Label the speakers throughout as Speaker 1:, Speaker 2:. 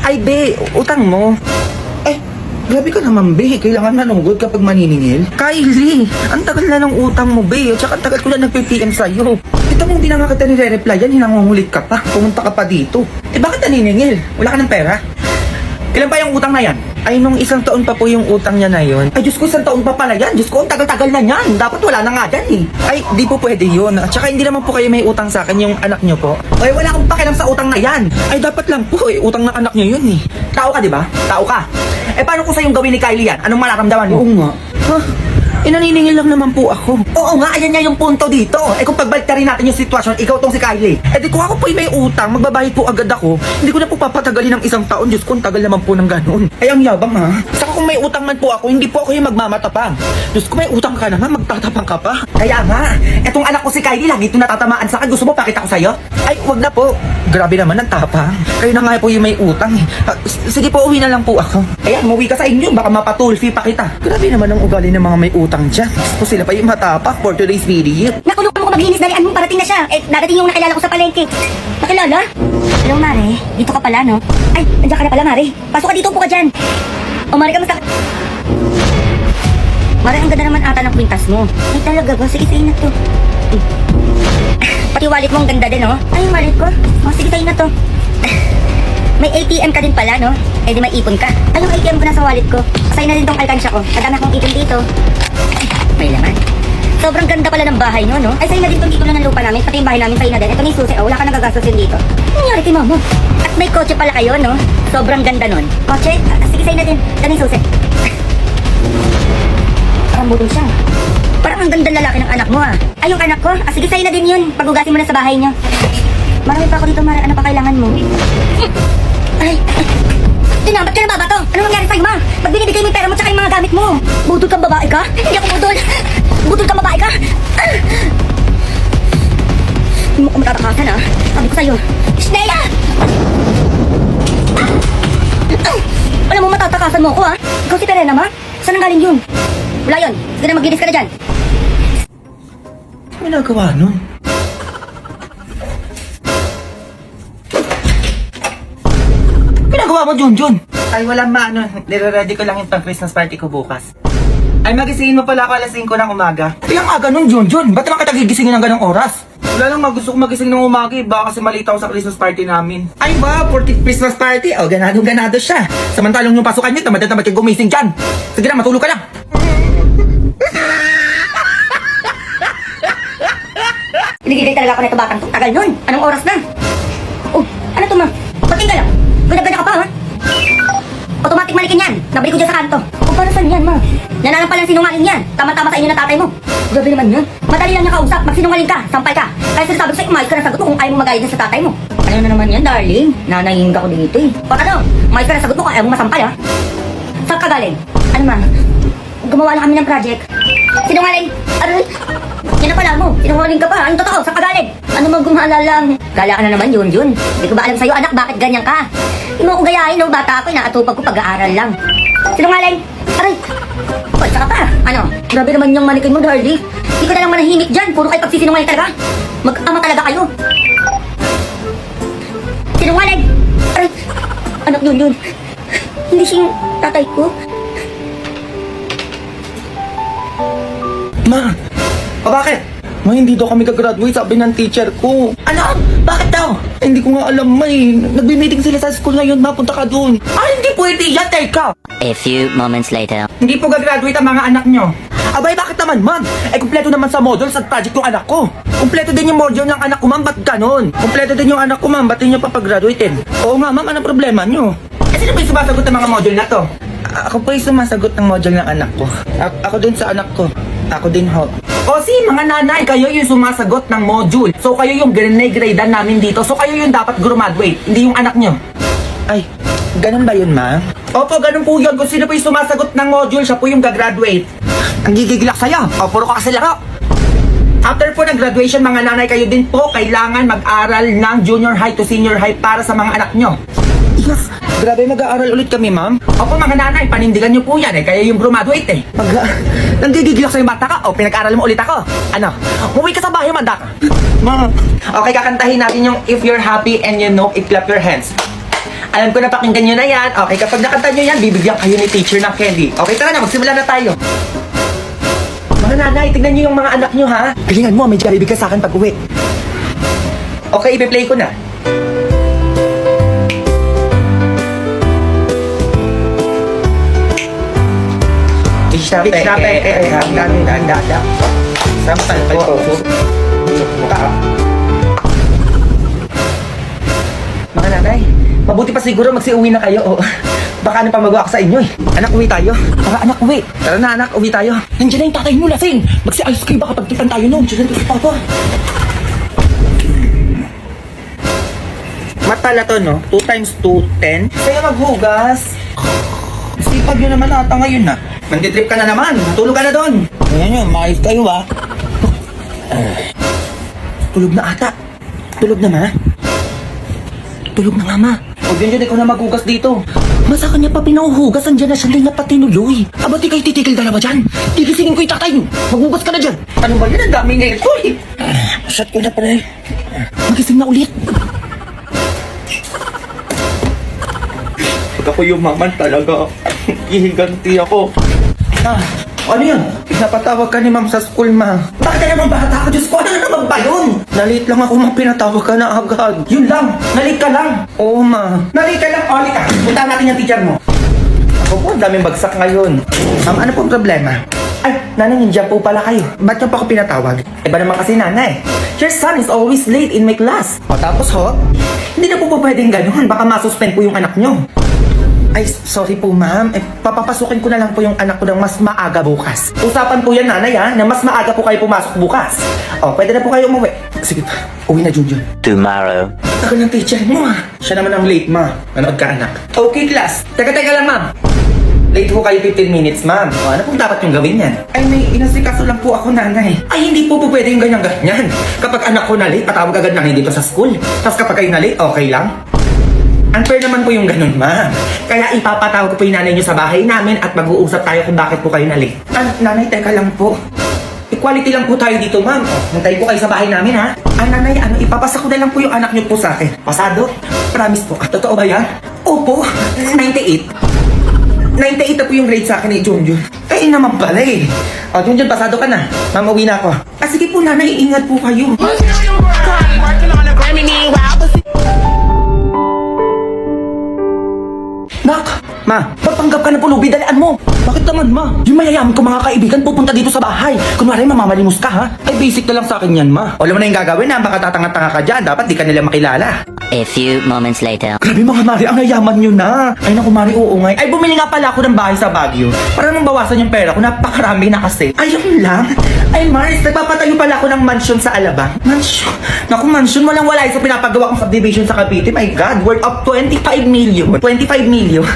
Speaker 1: Ay, be, utang mo. Eh, grabe ka naman, be. Kailangan manunggod kapag maniningil. Kylie, ang tagal na ng utang mo, be. At saka ang tagal ko na nag-PTM sa'yo. Ito mong di na nga kita nire-replyan, hinangungulit ka pa. Pumunta ka pa dito. Eh, bakit naniningil? Wala ka ng pera? Ilan pa yung utang na yan? Ay, nung 1 taon pa po yung utang niya na yun. Ay, Diyos ko, 1 taon pa pala yan. Diyos ko, ang tagal-tagal na yan. Dapat wala na nga dyan eh. Ay, di po pwede yun. At saka hindi naman po kayo may utang sa akin, yung anak niyo po. Ay, wala akong pakialam sa utang na yan. Ay, dapat lang po eh. Utang ng anak niyo yun eh. Tao ka, di ba? Tao ka. Eh, paano kung sa'yong gawin ni Kylie yan? Anong mararamdaman mo? Oo nga. Ha? Naniningil lang naman po ako. Oo nga, ayan nga yung punto dito. Eh kung pagbalik na rin natin yung sitwasyon, ikaw tong si Kylie. Eh di kung ako po may utang, magbabayad po agad ako. Hindi ko na po papatagalin ng 1 taon. Diyos ko, ang tagal naman po ng ganun. Ay, ang yabang ha. Saka kung may utang man po ako, hindi po ako yung magmamatapang. Diyos ko, may utang ka na nga, magtatapang ka pa. Kaya nga, etong anak ko si Kylie, lagi ito natatamaan sa akin. Gusto mo pakita ko sa'yo? Ay, wag na po. Grabe naman ang tapang. Kayo na nga po yung may utang eh. Sige po, uwi na lang po ako. Ayan, umuwi ka sa inyo, baka mapatulfi pa kita. Grabe naman ang ugali ng mga may utang dyan. Kung sila pa yung matapak for today's video.
Speaker 2: Nakulong mo maglinis, dalian mo, parating na siya. Eh, dadating yung nakilala ko sa palengke. Nakilala? Hello, Mare. Dito ka pala, no? Ay, nandiyan ka na pala, Mare. Pasok ka dito, upo ka dyan. O, Mare, kamusta? Mare, ang ganda naman ata ng kwintas mo. Ay, talaga ba? Sige, sa'yo na to. Pati wallet mo ang ganda din, no? Ay, yung wallet ko. O, sige, sa'yo na to. May ATM ka din pala, no? Eh, di may ipon ka. Ay, yung ATM ko na sa wallet ko. Sa'yo na din tong alkansya ko. Madami akong ipon dito. May laman. Sobrang ganda pala ng bahay nyo, no? Ay, sa'yo na din itong titulo ng lupa namin. Pati yung bahay namin, sa'yo na din. Ito na yung susi. Oh, wala ka nagagastos yun dito. Ano nangyari kay mama? At may kotse pala kayo, no? Sobrang ganda nun. Kotse? Sige, sa'yo na din. Ito na yung susi. Parang budol siya. Parang ang ganda lalaki ng anak mo, ah. Ay, yung anak ko? Sige, sa'yo na din yun. Pagugasin mo na sa bahay nyo. Marami pa ako dito, Mara. Ano pa kailangan mo? Ay, Tina, ba't ka nababato? Ano nangyari sa'yo, ma? Ba't binibigay mo yung pera mo tsaka yung mga gamit mo? Budol kang babae ka? Hindi ako budol. Budol kang babae ka? Hindi mo ko matatakasan, ah. Sabi ko sa'yo. Shnea! Alam mo, matatakasan mo ako, ah. Ikaw si Perena, ma? Saan ang galing yun? Wala yun. Sige na, maglinis ka na dyan.
Speaker 1: Ano nagawa nun? Ginagawa mo, Junjun? Ay, walang maano. Nire-ready ko lang yung pang-Christmas party ko bukas. Ay, magisingin mo pala ako alas 5 ng umaga. Ay, ang aga nun, Junjun. Ba't naman kita gigisingin ng ganong oras? Wala lang, gusto ko magising ng umaga eh. Baka kasi malita ako sa Christmas party namin. Ay ba, 40th Christmas party? Oh, ganado-ganado siya. Samantalong yung pasukan niyo, tamad-tamad kayo gumising dyan. Sige na, matulog ka lang.
Speaker 2: Binigay talaga ako na ito batang to. Tagal nun. Anong oras na? Oh, ano to, ma? Pating ka lang. Ganda-ganda ka pa, ha? Automatic malikin yan. Nabili ko dyan sa kanto. O, para saan yan, ma? Nananang palang sinungaling yan. Tama-tama sa inyo na tatay mo. Grabe naman yan. Madali lang niya kausap. Magsinungaling ka. Sampal ka. Kaya sinasabi ko sa'yo, umayos ka na sagot mo kung ayaw mo magayad sa tatay mo. Ano na naman yan, darling? Nanaying ka ko dito, eh. O, ano? Umayos ka na sagot mo kung ayaw mo masampal, ha? Saan ka galing? Ano, ma? Gumawa lang kami ng project. Sinungaling! Aray! Yan na pala mo. Sinungaling ka pa. Anong totoo? Saan ka galing? Ano magumala lang? Gala ka na naman, Junjun. Hindi ko ba alam sa'yo, anak, bakit ganyan ka? Hindi mo akong gayahin, no? Bata ako, inaatupag ko pag-aaral lang. Sinungaling! Aray! Hoy, saka pa! Ano? Grabe naman yung manikin mo, darling. Hindi ko na lang manahimik dyan. Puro kayo pagsisinungaling talaga. Mag-ama talaga kayo. Sinungaling! Aray! Anak, Junjun. Hindi siya yung tatay ko.
Speaker 1: Ma! O bakit? Ma, hindi daw kami gagraduate, sabi ng teacher ko. Ano? Bakit daw? Hindi ko nga alam, ma eh. Nagbi-meeting sila sa school ngayon, ma. Punta ka doon. Ay, hindi pwede yan, teka.
Speaker 3: A few moments later.
Speaker 1: Hindi po gagraduate ang mga anak nyo. Abay, bakit naman, ma'am? Eh, kumpleto naman sa modules at project yung anak ko. Kumpleto din yung module ng anak ko, ma'am. Ba't ganon? Kumpleto din yung anak ko, ma'am. Ba't din nyo papagraduatein? Oo nga, ma'am. Anong problema nyo? Eh, sino ba yung sumasagot ng mga module na to? Ako po yung sumasagot ng module ng anak ko. Ako din sa anak ko. Ako din ho. O si mga nanay, kayo yung sumasagot ng module. So kayo yung grade-gradean namin dito. So kayo yung dapat graduate, hindi yung anak nyo. Ay, ganun ba yun, ma? Opo, ganun po yun. Kung sino po yung sumasagot ng module, siya po yung gagraduate. Ang gigigilak sa'yo. O, puro ka kasi laro. After po ng graduation, mga nanay, kayo din po kailangan mag-aral ng junior high to senior high para sa mga anak nyo. Yes. Grabe, mag-aaral ulit kami, ma'am. Opo, mga nanay, panindigan nyo po yan eh. Kaya yung graduate eh. Nanggigigilak sa'yo bata ka o pinag-aaral mo ulit ako. Ano? Umuwi ka sa bahay, manda ka. Ma. Okay, kakantahin natin yung If You're Happy and You Know It, Clap Your Hands. Alam ko na pakinggan nyo na yan. Okay, kapag nakanta nyo yan, bibigyan kayo ni teacher ng candy. Okay, tara na, magsimula na tayo. Mga nanay, tignan nyo yung mga anak nyo, ha? Galingan mo, may Jollibee ka sa akin pag uwi. Okay, ipi-play ko na. Sampai po. Mga nanay, mabuti pa siguro magsiuwi na kayo. O, baka ano pa magawa ko sa inyo eh. Anak, uwi tayo. Tara anak, uwi. Tara na anak, uwi tayo. Nandiyan na yung tatay mo, lasing. Magsi-ice cream baka pagtipan tayo nun. Diyan na ito. Mat pala to, no? 2 times 2, 10. Kaya maghugas. Sipag nyo naman ata ngayon na. Nandidrip ka na naman. Tulog ka na doon. Ayan yun, maayos kayo ha. Tulog na ata. Tulog na ma. Tulog na nga ma. Huwag yun ikaw na maghugas dito. Masa kanya pa pinauhugas, andyan na siya din na patinuloy. Aba di kayo titigil dalawa dyan. Tigisingin ko yung tatay. Maghugas ka na dyan. Ano ba yun? Ang daming ngayon ko eh. Shot ko na pala eh. Magising na ulit. Pag ako yumaman talaga, hihiganti ako. Ano yan? Pinapatawag ka ni ma'am sa school, ma. Bakit ka naman bata ako? Diyos ko, ano naman ba yun? Nalit lang ako, ma. Pinatawag ka na agad. Yun lang. Nalit ka lang. Oo, ma. Nalit ka lang. Oli ka. Puntahan natin yung teacher mo. Ako po, ang daming bagsak ngayon. Ma'am, ano pong problema? Ay, nanay, nandiyan po pala kayo. Ba't niyo pa ako pinatawag? Iba naman kasi nanay. Your son is always late in my class. O tapos ho, hindi na po pwedeng ganun. Baka masuspend po yung anak niyo. Ay, sorry po ma'am. Papapasukin ko na lang po yung anak ko ng mas maaga bukas. Usapan po yan nanay ha, na mas maaga po kayo pumasok bukas. O, pwede na po kayo umuwi. Sige pa, uwi na Junjun.
Speaker 3: Tomorrow.
Speaker 1: Tagal ng teacher mo ha. Siya naman ang late ma. Manood ka anak. Okay class. Teka lang ma'am. Late po kayo 15 minutes ma'am. O, ano pong dapat yung gawin yan? Ay, may inasikaso lang po ako nanay. Ay, hindi po pwede yung ganyan-ganyan. Kapag anak ko na late, patawag agad na dito sa school. Tapos kapag kayo na late, okay lang. Unfair naman po yung ganun, ma'am. Kaya ipapatawag ko po yung nanay niyo sa bahay namin at mag-uusap tayo kung bakit po kayo nalate. Nanay, teka lang po. Equality lang po tayo dito, ma'am. Hintayin po kayo sa bahay namin, ha? Nanay, ipapasa ko na lang po yung anak niyo po sa akin. Pasado? Promise po. Totoo ba yan? Opo. 98. 98 na po yung grade sa akin ni Junjun. Eh, naman pala eh. O, Junjun, pasado ka na. Ma'am, uwi na ako. Sige po, nanay, ingat po kayo. Nak! Ma, magpanggap ka na pulubi, dalian mo! Bakit naman, ma? Yung mayayaman ko mga kaibigan pupunta dito sa bahay. Kunwari, mamamalimos ka, ha? Ay, basic na lang sa akin yan, ma. Alam mo na yung gagawin, ha? Baka tatanga-tanga ka dyan. Dapat di ka nila makilala.
Speaker 3: A few moments later.
Speaker 1: Grabe mga Mari, ang yayaman nyo na. Ay naku Mari, oo nga. Ay bumili nga pala ako ng bahay sa Baguio. Para nang bawasan yung pera ko, napakarami na kasi. Ayun lang. Ay Mars, nagpapatayo pala ako ng mansion sa Alabang. Mansion? Naku mansion, walang wala sa pinapagawa kong subdivision sa Cavite. My God, worth of 25 million. 25 million.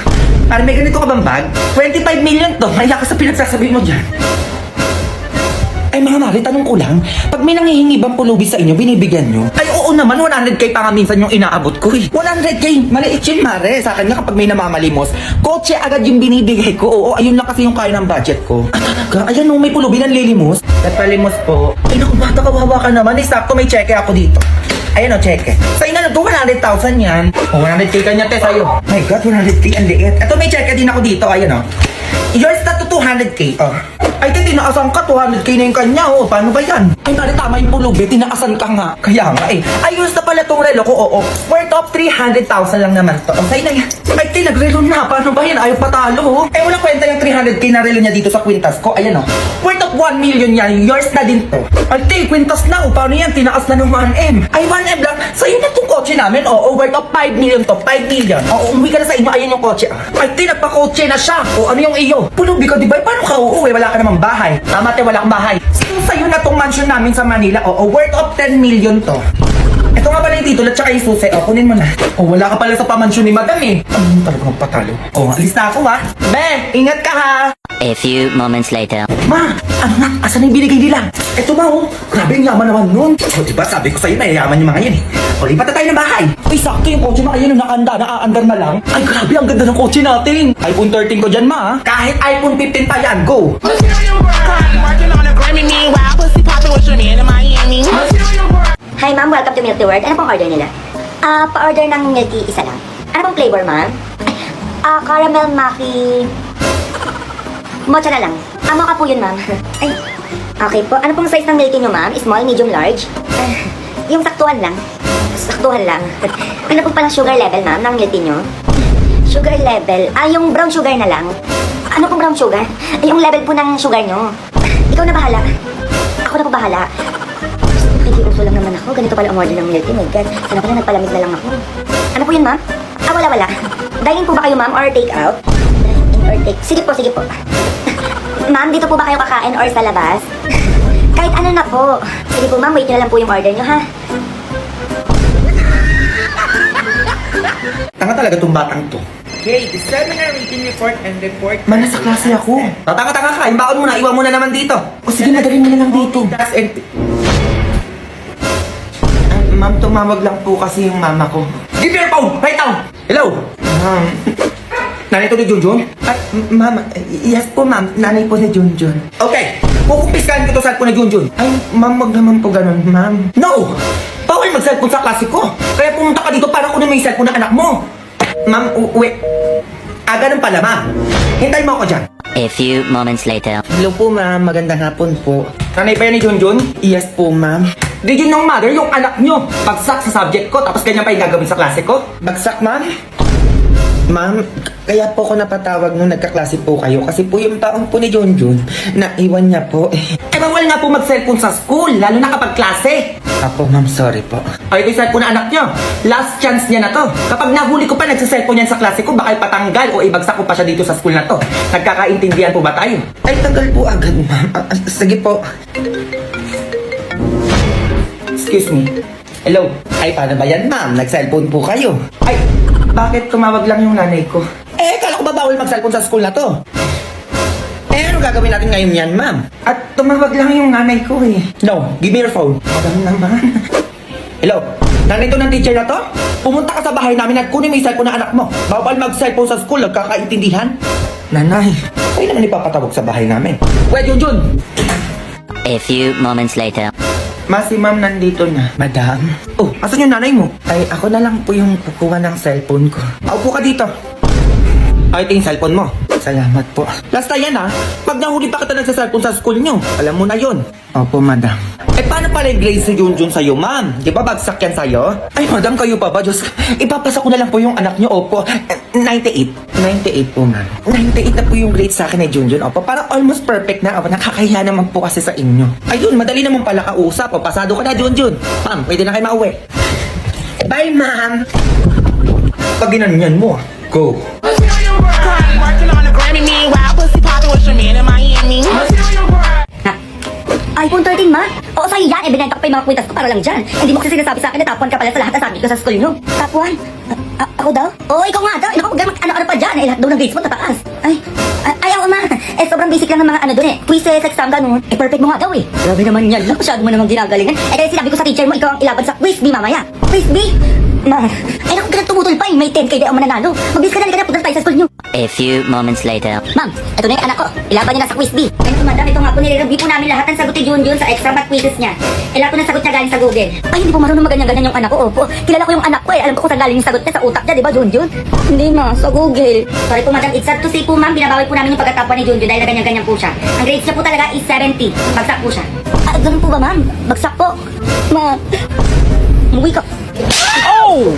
Speaker 1: Para may ganito ka bang bag? 25 million to. Maya ka sa pinagsasabi mo dyan. Ay mga Mari, tanong ko lang, pag may nanghihingi bang pulubi sa inyo, binibigyan nyo? Ay oo naman, 100k pa nga minsan yung inaabot ko eh. 100k, maliit yun Mare. Sa akin nga kapag may namamalimos, kotse agad yung binibigay ko. Oo, ayun lang kasi yung kaya ng budget ko. Ah talaga? Ayan no, may pulubi ng lilimos. Nagpalimos po. Ay naku bata, kawawa ka naman. Eh, sakto may cheque ako dito. Ayan o, cheque. Sa ina na to, 100,000 yan. O, 100k kanya te sa'yo. My God, 100k ang liit. Ito may cheque din ako dito, ayan o. Yours na to 200k. Oh. Ay, tinaasan ka, 200k na yung kanya, oh. Paano ba yan? Ay, Mari, tama yung pulubi, tinaasan ka nga. Kaya nga, eh. Ayos na pala tong relo ko, oo. Worth of 300,000 lang naman to. O, sa'yo na yan. Ay, nagrelo na. Paano ba yan? Ayaw patalo, oh. Eh, wala kwenta yung 300k na relo niya dito sa kwintas ko. Ayan, oh. Worth of 1 million yan. Yours na din to. Ay, kwintas na, oh. Paano yan? Tinaas na ng 1M. Ay, 1M lang. Sa'yo na tong kotse namin, oo. Worth of 5 million to. 5 million. Oo, umuwi ka na sa inyo. Ayan yung kotse. Ay, nagpa-kotse na siya. O, ano yung iyo? Pulubi ka, di ba? Paano ka uuwi? Wala ka namang bahay. Tama, te, wala kang bahay. Sa'yo na tong mansion namin sa Manila. Oo, worth of 10 million to. Ito nga pala yung titulo at saka yung susi. O, kunin mo na. O, wala ka pala sa pamansyon ni Madam eh. Ano talaga magpatalo? O, alis na ako ha. Be, ingat ka ha.
Speaker 3: A few moments later.
Speaker 1: Ma, ano na? Asan yung binigay nila? Ito ba oh? Grabe yung yaman naman nun. O, diba sabi ko sa'yo na yaman yung mga yan eh. O, lipat na tayo ng bahay. Uy, sakto yung kotse na ayun, nakanda, naaandar na lang. Ay, grabe, ang ganda ng kotse natin. iPhone 13 ko dyan, ma ha? Kahit iPhone 15 pa yan, go.
Speaker 4: Working on a Grammy, meanwhile, pussy poppin' with your man in Miami.
Speaker 2: Hi ma'am, welcome to Milk the World. Ano pong order nila? Pa-order ng milk tea, isa lang. Ano pong flavor, ma'am? Caramel maki... Mocha na lang. Mocha po yun, ma'am. Ay, okay po. Ano pong size ng milk tea nyo, ma'am? Small, medium, large? Yung saktuhan lang. Saktuhan lang. Ano po palang sugar level, ma'am, ng milk tea nyo? Sugar level? Yung brown sugar na lang. Ano pong brown sugar? Yung level po ng sugar nyo. Ikaw na bahala. Ako na po bahala. Nakikiuso lang naman ako. Ganito pala ang order ng milk tea. My God. Sana pala nagpalamig na lang ako. Ano po yun, ma'am? Wala. Dining po ba kayo, ma'am, or take out? Dining or take? Sige po. Ma'am, dito po ba kayo kakain or sa labas? Kahit ano na po. Sige po, ma'am, wait nyo na lang po yung order nyo, ha?
Speaker 1: Tanga talaga tong batang to.
Speaker 5: Okay, the seminar meeting report and report.
Speaker 1: Man, nasa klase ako. Tatanga-tanga ka. Imbaon mo na. Iwan mo na naman dito. O sige, madalhin mo na lang dito.
Speaker 5: That's and
Speaker 1: Ma'am, tumawag lang po kasi yung mama ko.
Speaker 5: give your phone right now.
Speaker 1: Hello? Ma'am. Nanay to ni Junjun? Ma'am, yes po ma'am. Nanay po ni Junjun.
Speaker 5: Okay, kukumpiskahan ko to sa cellphone na Junjun.
Speaker 1: Ay, ma'am, wag naman po ganun, ma'am.
Speaker 5: No! Bawal mag-cellphone sa klase ko. Kaya pumunta ka dito para kunin mo yung cellphone ng anak mo.
Speaker 1: Ma'am, wait.
Speaker 5: Ganun pala, ma. Hintay mo ako dyan.
Speaker 3: A few moments later.
Speaker 1: Hello po ma'am, magandang hapon po.
Speaker 5: Nanay pa yan ni Junjun?
Speaker 1: Yes po ma'am.
Speaker 5: Did you know, mother, yung anak nyo, bagsak sa subject ko, tapos ganyan pa yung gagawin sa klase ko?
Speaker 1: Bagsak ma'am? Ma'am, kaya po ako napatawag nung nagkaklase po kayo kasi po yung taong po ni Junjun, naiwan niya po.
Speaker 5: Eh, bawal nga po mag-cellphone sa school, lalo na kapag klase.
Speaker 1: Apo ma'am, sorry po.
Speaker 5: Ay, ito yung cellphone na anak nyo. Last chance niya na to. Kapag nahuli ko pa nagsa-cellphone yan sa klase ko, baka ipatanggal o ibagsak ko pa siya dito sa school na to. Nagkakaintindihan po ba tayo?
Speaker 1: Ay, tagal po agad ma'am. Sige po.
Speaker 5: Excuse me. Hello?
Speaker 1: Ay, paano ba yan ma'am? Nag-cellphone po kayo.
Speaker 5: Ay, bakit tumawag lang yung nanay ko?
Speaker 1: Eh, kala ko ba bawal mag-cellphone sa school na to? Eh, ano gagawin natin ngayon yan ma'am?
Speaker 5: At tumawag lang yung nanay ko eh.
Speaker 1: No, give me your phone.
Speaker 5: Madam naman.
Speaker 1: Hello? Nanay to ng teacher na to? Pumunta ka sa bahay namin at kunin mo yung cellphone ng anak mo. Bawal mag-cellphone sa school, nagkakaintindihan. Nanay, kayo naman ipapatawag sa bahay namin.
Speaker 5: Wait, Junjun!
Speaker 3: A few moments later.
Speaker 1: Si ma'am nandito na. Madam? Oh, asan yung nanay mo? Ay, ako na lang po yung kukuha ng cellphone ko.
Speaker 5: Paupo ka dito. Ay, ito yung cellphone mo.
Speaker 1: Salamat po.
Speaker 5: Last yan ha. Pag nahuli pa kita nagsa-cellphone sa school nyo, alam mo na yon.
Speaker 1: Opo, madam.
Speaker 5: Eh, paano pala yung grades si Junjun sa'yo, ma'am? Di ba bagsak yan sa'yo?
Speaker 1: Ay, madam, kayo pa ba? Diyos, ipapasa ko na lang po yung anak niyo. Opo, 98. 98 po, ma'am. 98 na po yung grade sa akin ni Junjun. Opo, parang almost perfect na. Opo, nakakahiya naman po kasi sa inyo.
Speaker 5: Ayun, madali naman pala kausap. O, pasado ka na, Junjun. Ma'am, pwede na kayo mauwi.
Speaker 1: Bye, ma'am.
Speaker 5: Pag ginanyan mo, go.
Speaker 4: Working on a Grammy, meanwhile, pussy popping with your man in Miami.
Speaker 2: iPhone 13, ma? Oo, sa'yo yan. Binenta ko pa yung mga kwintas ko para lang dyan. Hindi mo kasi sinasabi sa akin na top 1 ka pala sa lahat ng subject ko sa school nyo. Top 1? Ako daw? Oo, ikaw nga daw. Naku, ano pa dyan. Lahat daw ng grades mo tataas. Ayaw, ma. Sobrang basic lang ng mga doon eh. Quizzes, exam, ganun. Perfect mo nga daw eh. Grabe naman yan. Masyado mo namang ginagalingan. Kaya sinabi ko sa teacher mo, ikaw ang ilaban sa quiz B mamaya. Quiz B? Ma, naku, ganun tumutol pa eh. May 10 kayo di ako mananalo. Mabilis ka na, punta tayo sa school nyo.
Speaker 3: A few moments later.
Speaker 2: Ma'am, ito na yung anak ko. Ilaban niya na sa quiz B. Ganito, madam, ito nga po nire-review po namin lahat ng sagot ni Junjun sa extra math quizzes niya. Lahat po ng sagot niya galing sa Google. Ay, hindi po marunong maganyan-ganyan yung anak ko. Opo, kilala ko yung anak ko eh. Alam ko kung saan galing yung sagot niya sa utak niya, di ba, Junjun? Hindi, ma, sa Google. Sorry po, madam. It's sad to say po, ma'am. Binabawi po namin yung pagkatapwa ni Junjun dahil na ganyan-ganyan po siya. Ang grades niya po talaga is 70. Bagsak po siya. Ganun po ba, ma'am? Bagsak po. Ma, umuwi ka.
Speaker 5: Oh!